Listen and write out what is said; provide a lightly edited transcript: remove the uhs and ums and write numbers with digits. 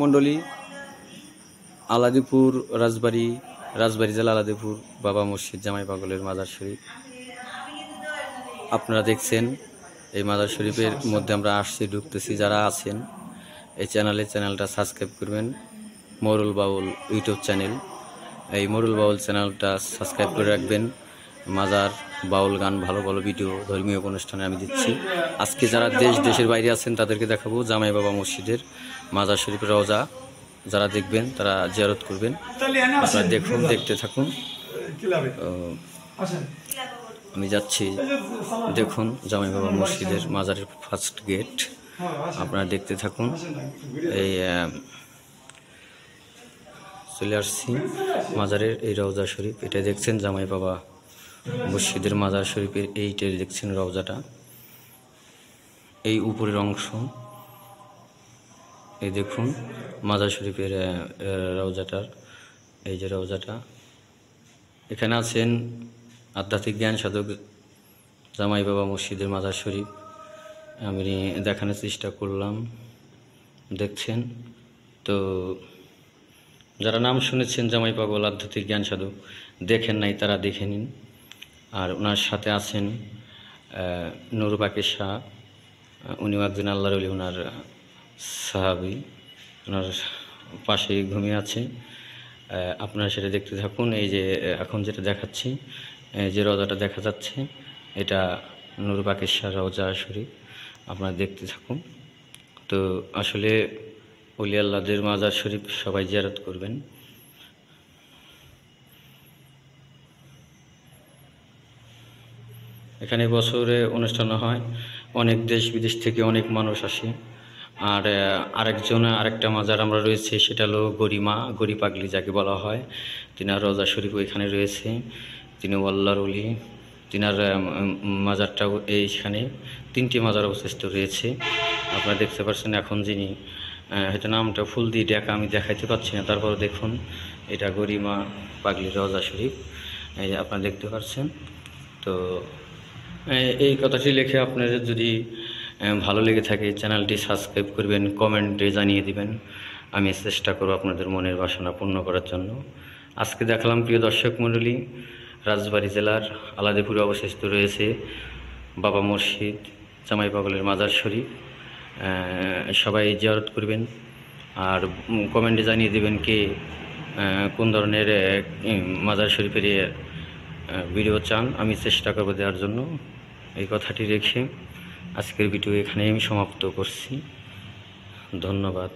মন্ডলী আলাদিপুর রাজবাড়ী জেলা আলাদিপুর বাবা মসজিদ জামাই পাগলের মাজার শরীফ আপনারা দেখছেন। এই মাজার শরীফের মধ্যে আমরা আসছি, ঢুকতেছি। যারা আছেন এই চ্যানেলটা সাবস্ক্রাইব করবেন। মোরুল বাউল ইউটিউব চ্যানেল, এই মোরুল বাউল চ্যানেলটা সাবস্ক্রাইব করে রাখবেন। মাজার, বাউল গান, ভালো ভালো ভিডিও, ধর্মীয় অনুষ্ঠানে আমি দিচ্ছি। আজকে যারা দেশের বাইরে আছেন তাদেরকে দেখাবো জামাই বাবা মসজিদের মাজার শরীফের রওজা। যারা দেখবেন তারা জিয়ারত করবেন। আপনারা দেখুন, দেখতে থাকুন। আমি যাচ্ছি, দেখুন জামাই বাবা মসজিদের মাজারের ফার্স্ট গেট। আপনারা দেখতে থাকুন। এই চলে আসছি মাজারের এই রওজা শরীফ। এটা দেখছেন জামাই বাবা মসজিদের মাজার শরীফের এইটাই দেখছেন রওজাটা, এই উপরের অংশ। এই দেখুন মাজার শরীফের রওজাটার, এই যে রওজাটা। এখানে আছেন আধ্যাত্মিক জ্ঞান সাধক জামাই বাবা মসজিদের মাজার শরীফ। আমি দেখানোর চেষ্টা করলাম, দেখছেন তো। যারা নাম শুনেছেন জামাই পাগল আধ্যাত্মিক জ্ঞান সাধক, দেখেন নাই তারা দেখে নিন। আর ওনার সাথে আছেন নুর বাকের শাহ, উনিও একজন আল্লাহর ওলি, ওনার সাহাবি, ওনার পাশেই ঘুমিয়ে আছে। আপনারা সেটা দেখতে থাকুন। এই যে এখন যেটা দেখাচ্ছি, যে রওজাটা দেখা যাচ্ছে, এটা নুর বাকের শাহ রওজা শরীফ। আপনারা দেখতে থাকুন। তো আসলে ওলি আল্লাহদের মাজার শরীফ সবাই জিয়ারত করবেন। এখানে বছরে অনুষ্ঠান হয়, অনেক দেশ বিদেশ থেকে অনেক মানুষ আসে। আর আরেকটা মাজার আমরা রয়েছে, সেটা হলো গরি পাগলি যাকে বলা হয়। তিনার রওজা শরীফ ওইখানে রয়েছে। তিনি আল্লাহর ওলি। তিনার মাজারটাও এইখানে, 3টি মাজার অবশিষ্ট রয়েছে। আপনারা দেখতে পাচ্ছেন। এখন যিনি হয়তো নামটা ফুল দিয়ে ডাকা আমি দেখাইতে পাচ্ছি না, তারপর দেখুন এটা গরিমা পাগলি রওজা শরীফ, এই আপনারা দেখতে পাচ্ছেন। তো এই কথাটি লিখে আপনাদের যদি ভালো লেগে থাকে চ্যানেলটি সাবস্ক্রাইব করবেন, কমেন্টে জানিয়ে দিবেন। আমি চেষ্টা করব আপনাদের মনের বাসনা পূর্ণ করার জন্য। আজকে দেখালাম প্রিয় দর্শক মণ্ডলী, রাজবাড়ী জেলার আলাদিপুরে অবস্থিত রয়েছে বাবা মসজিদ জামাই পাগলের মাজার শরীফ। সবাই জিয়ারত করবেন। আর কমেন্টে জানিয়ে দেবেন কে কোন ধরনের মাজার শরীফের ভিডিও চান, আমি চেষ্টা করব দেওয়ার জন্য। এই কথাটি রেখে আজকের ভিডিও এখানেই আমি সমাপ্ত করছি। ধন্যবাদ।